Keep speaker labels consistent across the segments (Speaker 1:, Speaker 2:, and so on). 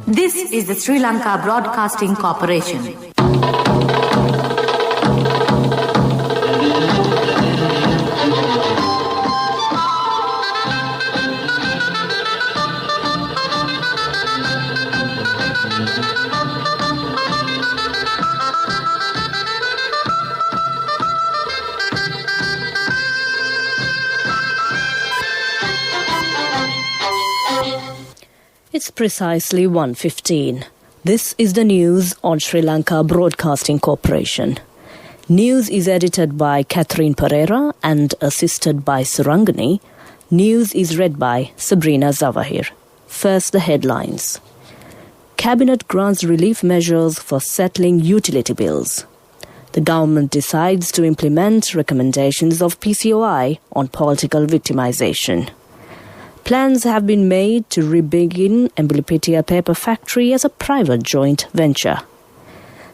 Speaker 1: This is the Sri Lanka Broadcasting Corporation.
Speaker 2: It's precisely 1:15. This is the news on Sri Lanka Broadcasting Corporation. News is edited by Catherine Pereira and assisted by Surangani. News is read by Sabrina Zawahir. First, the headlines. Cabinet grants relief measures for settling utility bills. The government decides to implement recommendations of PCOI on political victimization. Plans have been made to re-begin Ambilipitia paper factory as a private joint venture.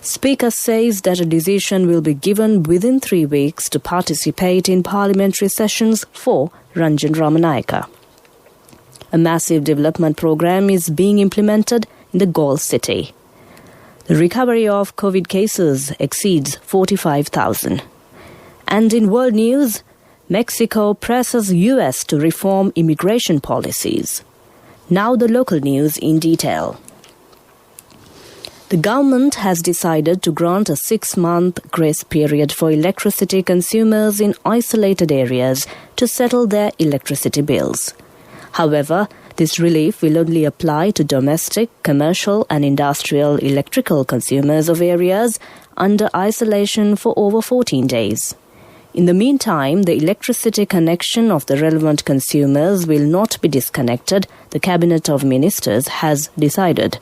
Speaker 2: Speaker says that a decision will be given within 3 weeks to participate in parliamentary sessions for Ranjan Ramanayaka. A massive development program is being implemented in the Galle city. The recovery of COVID cases exceeds 45,000. And in world news, Mexico presses US to reform immigration policies. Now the local news in detail. The government has decided to grant a 6-month grace period for electricity consumers in isolated areas to settle their electricity bills. However, this relief will only apply to domestic, commercial and industrial electrical consumers of areas under isolation for over 14 days. In the meantime, the electricity connection of the relevant consumers will not be disconnected, the Cabinet of Ministers has decided.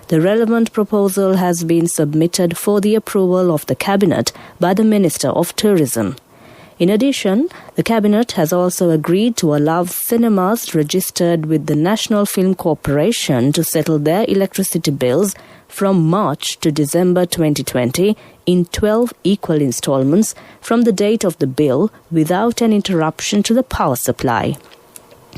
Speaker 2: The relevant proposal has been submitted for the approval of the Cabinet by the Minister of Tourism. In addition, the Cabinet has also agreed to allow cinemas registered with the National Film Corporation to settle their electricity bills from March to December 2020 in 12 equal installments from the date of the bill without an interruption to the power supply.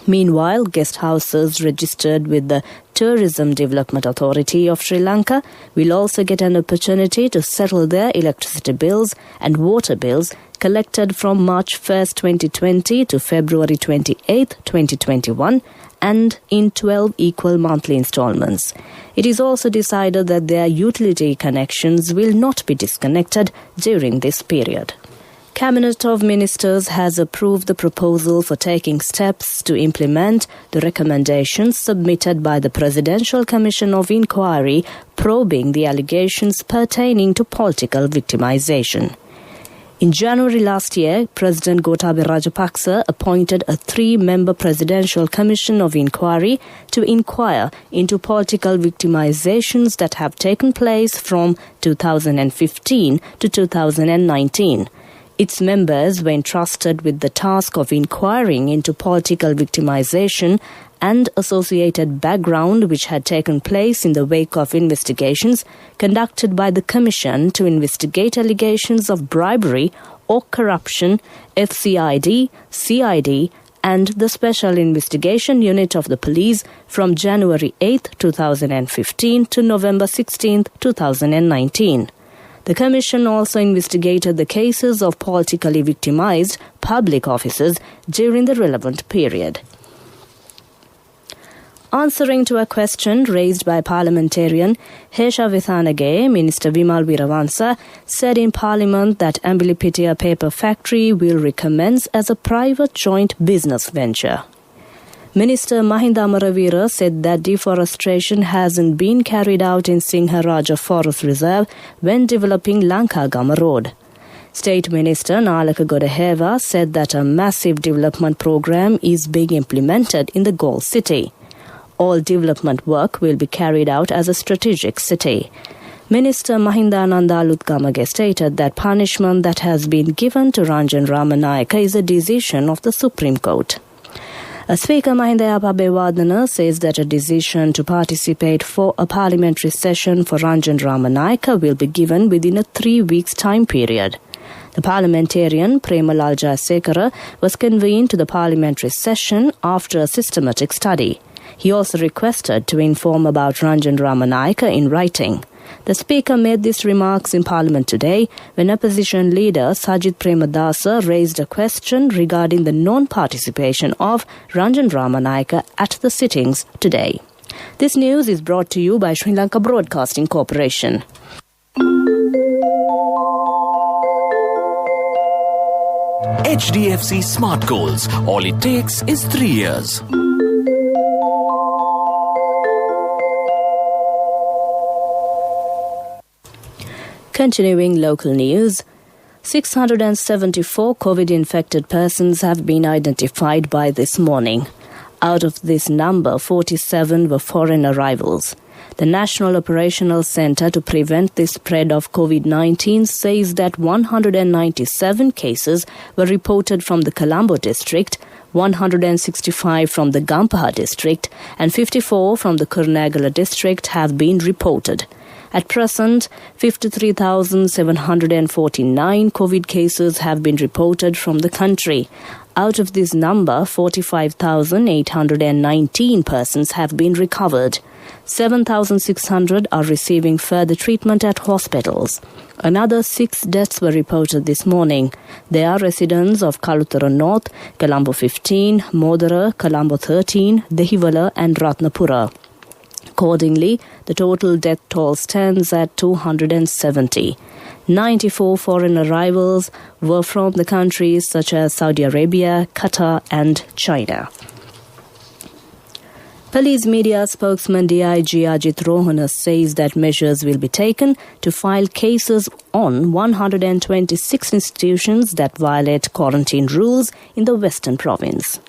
Speaker 2: Meanwhile, guest houses registered with the Tourism Development Authority of Sri Lanka will also get an opportunity to settle their electricity bills and water bills collected from March 1st, 2020 to February 28th, 2021 and in 12 equal monthly installments. It is also decided that their utility connections will not be disconnected during this period. Cabinet of Ministers has approved the proposal for taking steps to implement the recommendations submitted by the Presidential Commission of Inquiry probing the allegations pertaining to political victimization. In January last year, President Gotabaya Rajapaksa appointed a 3-member Presidential Commission of Inquiry to inquire into political victimizations that have taken place from 2015 to 2019. Its members were entrusted with the task of inquiring into political victimization and associated background which had taken place in the wake of investigations conducted by the Commission to investigate allegations of bribery or corruption, FCID, CID, and the Special Investigation Unit of the Police from January 8, 2015 to November 16, 2019. The Commission also investigated the cases of politically victimized public officers during the relevant period. Answering to a question raised by parliamentarian Hesha Vithanage, Minister Vimal Weerawansa said in Parliament that Ambilipitia paper factory will recommence as a private joint business venture. Minister Mahinda Amaravira said that deforestation hasn't been carried out in Sinharaja Forest Reserve when developing Lankagama Road. State Minister Nalaka Godaheva said that a massive development program is being implemented in the Galle city. All development work will be carried out as a strategic city. Minister Mahindananda Lutgamage stated that punishment that has been given to Ranjan Ramanayaka is a decision of the Supreme Court. Speaker Mahinda Ababewardena says that a decision to participate for a parliamentary session for Ranjan Ramanayaka will be given within a 3 weeks time period. The parliamentarian Premalal Jayasekara was convened to the parliamentary session after a systematic study. He also requested to inform about Ranjan Ramanayake in writing. The Speaker made these remarks in Parliament today when opposition leader Sajid Premadasa raised a question regarding the non-participation of Ranjan Ramanayake at the sittings today. This news is brought to you by Sri Lanka Broadcasting Corporation.
Speaker 3: HDFC Smart Goals. All it takes is 3 years.
Speaker 2: Continuing local news, 674 COVID-infected persons have been identified by this morning. Out of this number, 47 were foreign arrivals. The National Operational Centre to Prevent the Spread of COVID-19 says that 197 cases were reported from the Colombo district, 165 from the Gampaha district, and 54 from the Kurunegala district have been reported. At present, 53,749 COVID cases have been reported from the country. Out of this number, 45,819 persons have been recovered. 7,600 are receiving further treatment at hospitals. Another 6 deaths were reported this morning. They are residents of Kalutara North, Colombo 15, Modara, Colombo 13, Dehiwala and Ratnapura. Accordingly, the total death toll stands at 270. 94 foreign arrivals were from the countries such as Saudi Arabia, Qatar and China. Police media spokesman DIG Ajit Rohana says that measures will be taken to file cases on 126 institutions that violate quarantine rules in the Western Province.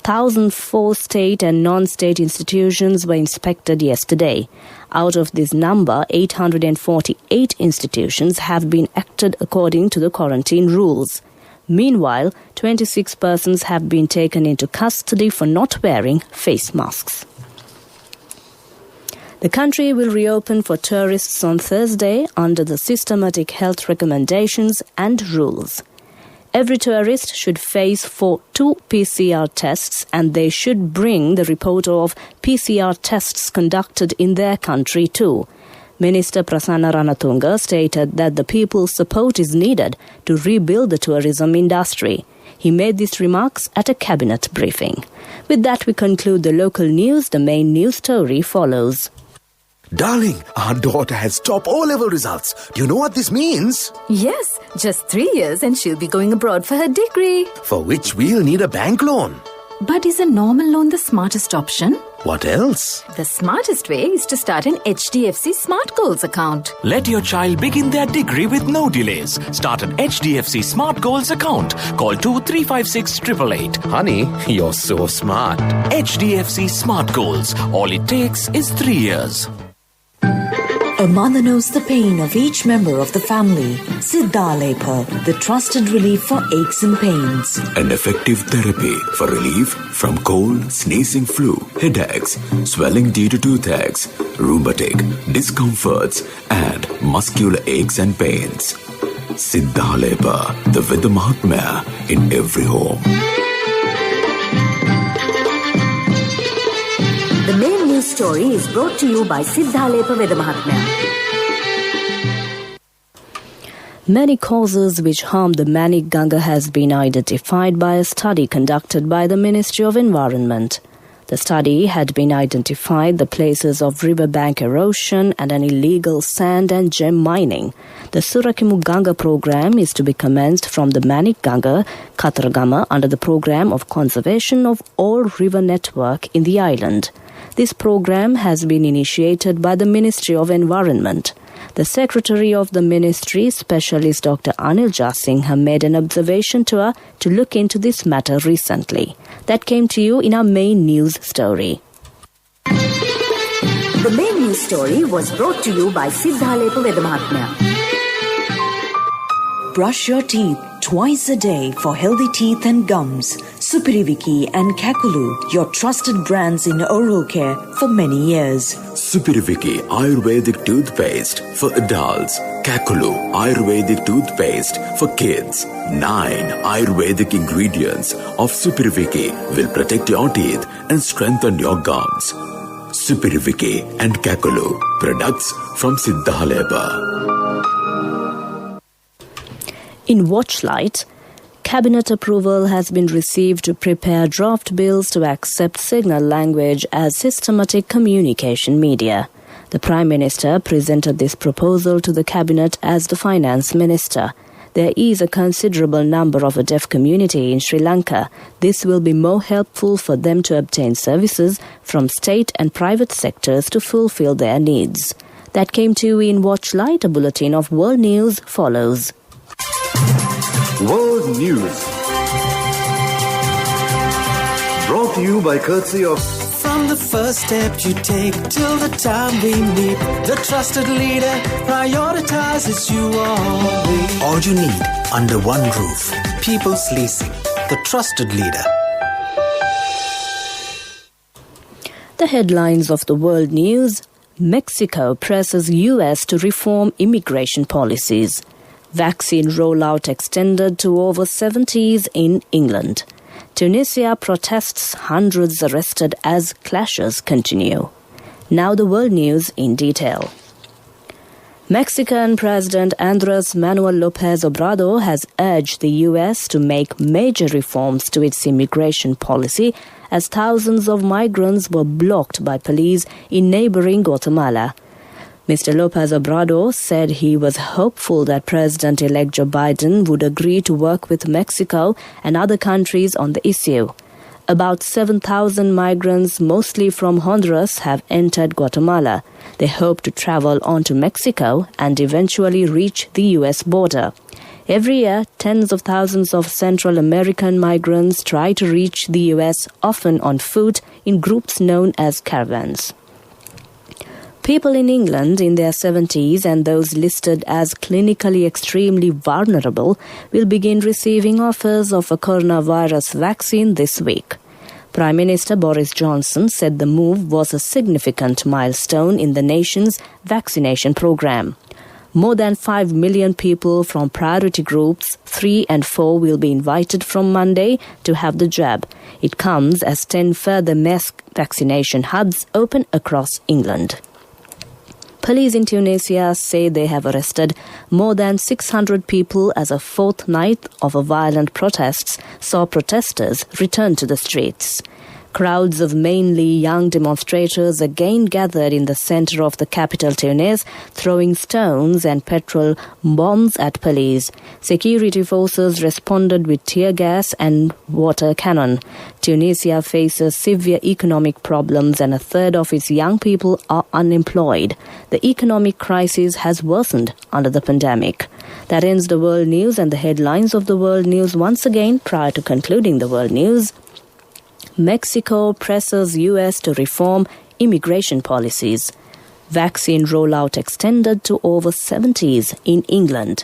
Speaker 2: 1,004 state and non-state institutions were inspected yesterday. Out of this number, 848 institutions have been acted according to the quarantine rules. Meanwhile, 26 persons have been taken into custody for not wearing face masks. The country will reopen for tourists on Thursday under the systematic health recommendations and rules. Every tourist should face 2 PCR tests and they should bring the report of PCR tests conducted in their country too. Minister Prasanna Ranatunga stated that the people's support is needed to rebuild the tourism industry. He made these remarks at a cabinet briefing. With that, we conclude the local news. The main news story follows.
Speaker 4: Darling, our daughter has top O-level results. Do you know what this means?
Speaker 5: Yes, just 3 years and she'll be going abroad for her degree.
Speaker 4: For which we'll need a bank loan.
Speaker 5: But is a normal loan the smartest option?
Speaker 4: What else?
Speaker 5: The smartest way is to start an HDFC Smart Goals account.
Speaker 3: Let your child begin their degree with no delays. Start an HDFC Smart Goals account. Call 2356 888.
Speaker 4: Honey, you're so smart.
Speaker 3: HDFC Smart Goals. All it takes is 3 years.
Speaker 6: A mother knows the pain of each member of the family. Siddhalepa, the trusted relief for aches and pains.
Speaker 7: An effective therapy for relief from cold, sneezing, flu, headaches, swelling due to toothaches, rheumatic, discomforts, and muscular aches and pains. Siddhalepa, the Veda Mahatmya in every home.
Speaker 1: The main news story is brought to you by Siddhalepa Veda Mahatmya.
Speaker 2: Many causes which harm the Manik Ganga has been identified by a study conducted by the Ministry of Environment. The study had been identified the places of riverbank erosion and an illegal sand and gem mining. The Surakimu Ganga program is to be commenced from the Manik Ganga, Kataragama under the program of conservation of all river network in the island. This program has been initiated by the Ministry of Environment. The Secretary of the Ministry, Specialist Dr. Anil Jasingha, made an observation tour to look into this matter recently. That came to you in our main news story.
Speaker 1: The main news story was brought to you by Siddhalepa Veda Mahatmya.
Speaker 6: Brush your teeth twice a day for healthy teeth and gums. Supiriviki and Kakulu, your trusted brands in oral care for many years.
Speaker 7: Supiriviki Ayurvedic toothpaste for adults. Kakulu Ayurvedic toothpaste for kids. 9 Ayurvedic ingredients of Supiriviki will protect your teeth and strengthen your gums. Supiriviki and Kakulu, products from Siddhaleba.
Speaker 2: In Watchlight, Cabinet approval has been received to prepare draft bills to accept signal language as systematic communication media. The Prime Minister presented this proposal to the Cabinet as the Finance Minister. There is a considerable number of a deaf community in Sri Lanka. This will be more helpful for them to obtain services from state and private sectors to fulfill their needs. That came to you in Watchlight. A bulletin of world news follows.
Speaker 8: World News, brought to you by courtesy of...
Speaker 9: From the first step you take till the time we meet, the trusted leader prioritizes you always.
Speaker 10: All you need under one roof. People's Leasing, the trusted leader.
Speaker 2: The headlines of the world news. Mexico presses US to reform immigration policies. Vaccine rollout extended to over 70s in England. Tunisia protests, hundreds arrested as clashes continue. Now the world news in detail. Mexican President Andrés Manuel López Obrador has urged the U.S. to make major reforms to its immigration policy as thousands of migrants were blocked by police in neighboring Guatemala. Mr. López Obrador said he was hopeful that President-elect Joe Biden would agree to work with Mexico and other countries on the issue. About 7,000 migrants, mostly from Honduras, have entered Guatemala. They hope to travel on to Mexico and eventually reach the U.S. border. Every year, tens of thousands of Central American migrants try to reach the U.S., often on foot, in groups known as caravans. People in England in their 70s and those listed as clinically extremely vulnerable will begin receiving offers of a coronavirus vaccine this week. Prime Minister Boris Johnson said the move was a significant milestone in the nation's vaccination program. More than 5 million people from priority groups 3 and 4 will be invited from Monday to have the jab. It comes as 10 further mass vaccination hubs open across England. Police in Tunisia say they have arrested more than 600 people as a fortnight of violent protests saw protesters return to the streets. Crowds of mainly young demonstrators again gathered in the center of the capital Tunis, throwing stones and petrol bombs at police. Security forces responded with tear gas and water cannon. Tunisia faces severe economic problems and a third of its young people are unemployed. The economic crisis has worsened under the pandemic. That ends the world news and the headlines of the world news once again prior to concluding the world news. Mexico presses U.S. to reform immigration policies. Vaccine rollout extended to over 70s in England.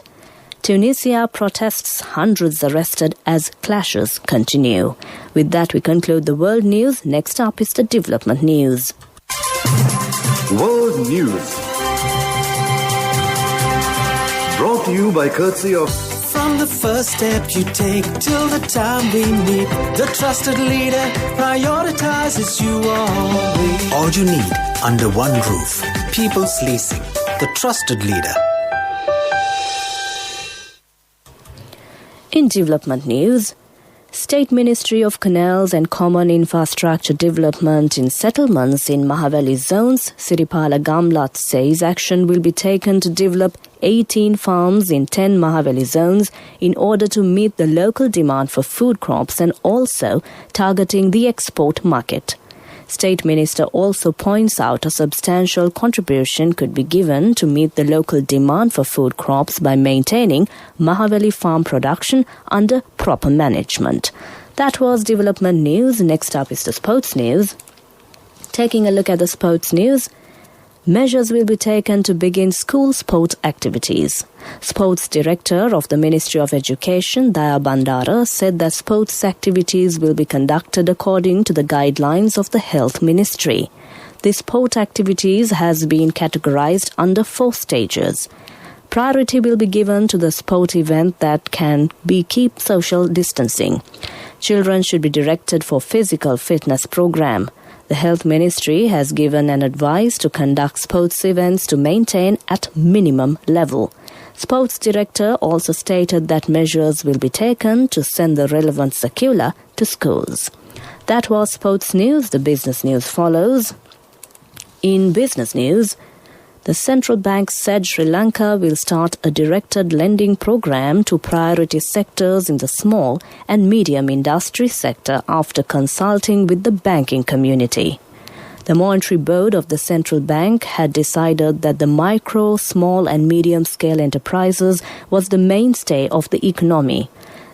Speaker 2: Tunisia protests, hundreds arrested as clashes continue. With that, we conclude the world news. Next up is the development news.
Speaker 8: World News, brought to you by courtesy of...
Speaker 9: From the first step you take till the time we meet, the trusted leader prioritizes you always.
Speaker 10: All you need under one roof. People's Leasing, the trusted leader.
Speaker 2: In development news, State Ministry of Canals and Common Infrastructure Development in Settlements in Mahaweli Zones, Siripala Gamlat says action will be taken to develop 18 farms in 10 Mahaweli zones in order to meet the local demand for food crops and also targeting the export market. State Minister also points out a substantial contribution could be given to meet the local demand for food crops by maintaining Mahaweli farm production under proper management. That was development news. Next up is the sports news. Taking a look at the sports news, Measures will be taken to begin school sport activities. Sports Director of the Ministry of Education, Daya Bandara, said that sports activities will be conducted according to the guidelines of the Health Ministry. The sport activities has been categorized under 4 stages. Priority will be given to the sport event that can keep social distancing. Children should be directed for physical fitness program. The Health Ministry has given an advice to conduct sports events to maintain at minimum level. Sports Director also stated that measures will be taken to send the relevant circular to schools. That was sports news. The business news follows. In business news, the central bank said Sri Lanka will start a directed lending program to priority sectors in the small and medium industry sector after consulting with the banking community. The Monetary Board of the central bank had decided that the micro, small and medium-scale enterprises was the mainstay of the economy.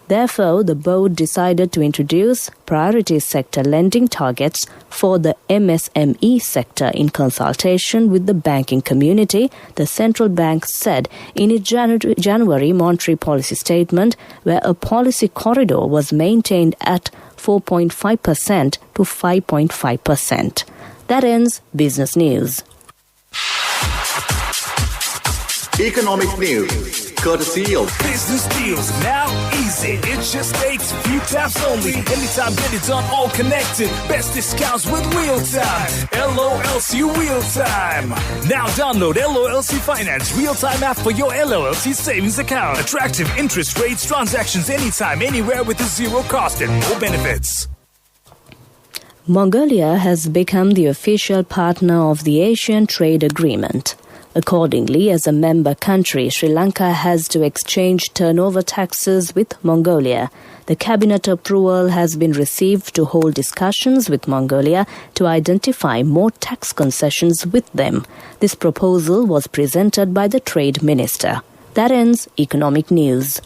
Speaker 2: Therefore, the board decided to introduce priority sector lending targets for the MSME sector in consultation with the banking community, the central bank said in its January monetary policy statement, where a policy corridor was maintained at 4.5% to 5.5%. That ends business news.
Speaker 8: Economic news, courtesy of
Speaker 11: Business Deals, now easy. It just takes few taps only. Anytime, get it done, all connected. Best discounts with real time. LOLC Real Time. Now download LOLC Finance Real Time app for your LOLC savings account. Attractive interest rates, transactions anytime, anywhere with a zero cost and no benefits.
Speaker 2: Mongolia has become the official partner of the Asian Trade Agreement. Accordingly, as a member country, Sri Lanka has to exchange turnover taxes with Mongolia. The cabinet approval has been received to hold discussions with Mongolia to identify more tax concessions with them. This proposal was presented by the Trade Minister. That ends economic news.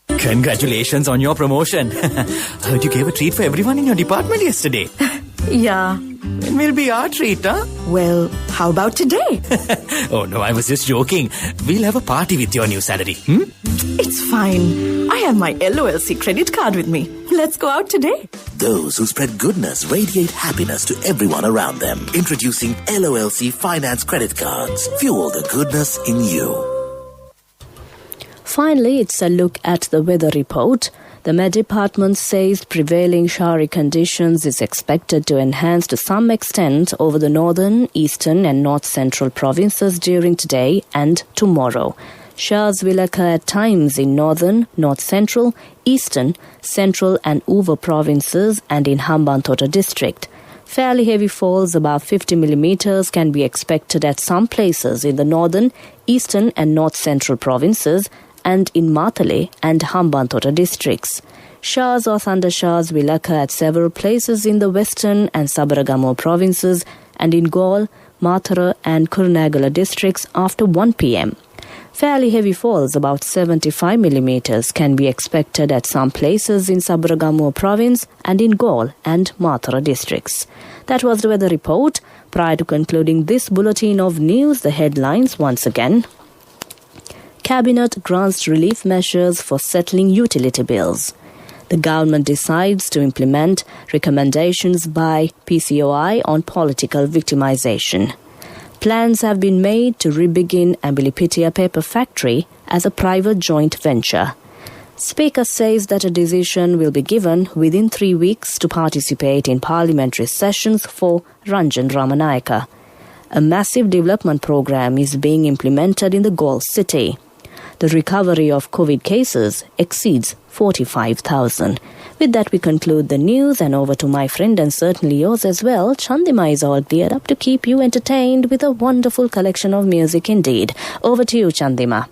Speaker 12: Congratulations on your promotion. Heard you gave a treat for everyone in your department yesterday.
Speaker 13: Yeah.
Speaker 12: It will be our treat, huh?
Speaker 13: Well, how about today?
Speaker 12: Oh no, I was just joking. We'll have a party with your new salary.
Speaker 13: It's fine. I have my LOLC credit card with me. Let's go out today.
Speaker 14: Those who spread goodness radiate happiness to everyone around them. Introducing LOLC Finance Credit Cards. Fuel the goodness in you.
Speaker 2: Finally, it's a look at the weather report. The Met Department says prevailing showery conditions is expected to enhance to some extent over the northern, eastern and north-central provinces during today and tomorrow. Showers will occur at times in northern, north-central, eastern, central and Uva provinces and in Hambantota district. Fairly heavy falls above 50 millimeters can be expected at some places in the northern, eastern and north-central provinces and in Matale and Hambantota districts. Showers or thundershowers will occur at several places in the western and Sabaragamuwa provinces and in Galle, Matara and Kurunegala districts after 1 p.m. Fairly heavy falls, about 75 millimeters, can be expected at some places in Sabaragamuwa province and in Galle and Matara districts. That was the weather report. Prior to concluding this bulletin of news, the headlines once again. Cabinet grants relief measures for settling utility bills. The government decides to implement recommendations by PCOI on political victimization. Plans have been made to re-begin Ambilipitia paper factory as a private joint venture. Speaker says that a decision will be given within 3 weeks to participate in parliamentary sessions for Ranjan Ramanayaka. A massive development program is being implemented in the Galle city. The recovery of COVID cases exceeds 45,000. With that, we conclude the news, and over to my friend and certainly yours as well. Chandima is all geared up to keep you entertained with a wonderful collection of music indeed. Over to you, Chandima.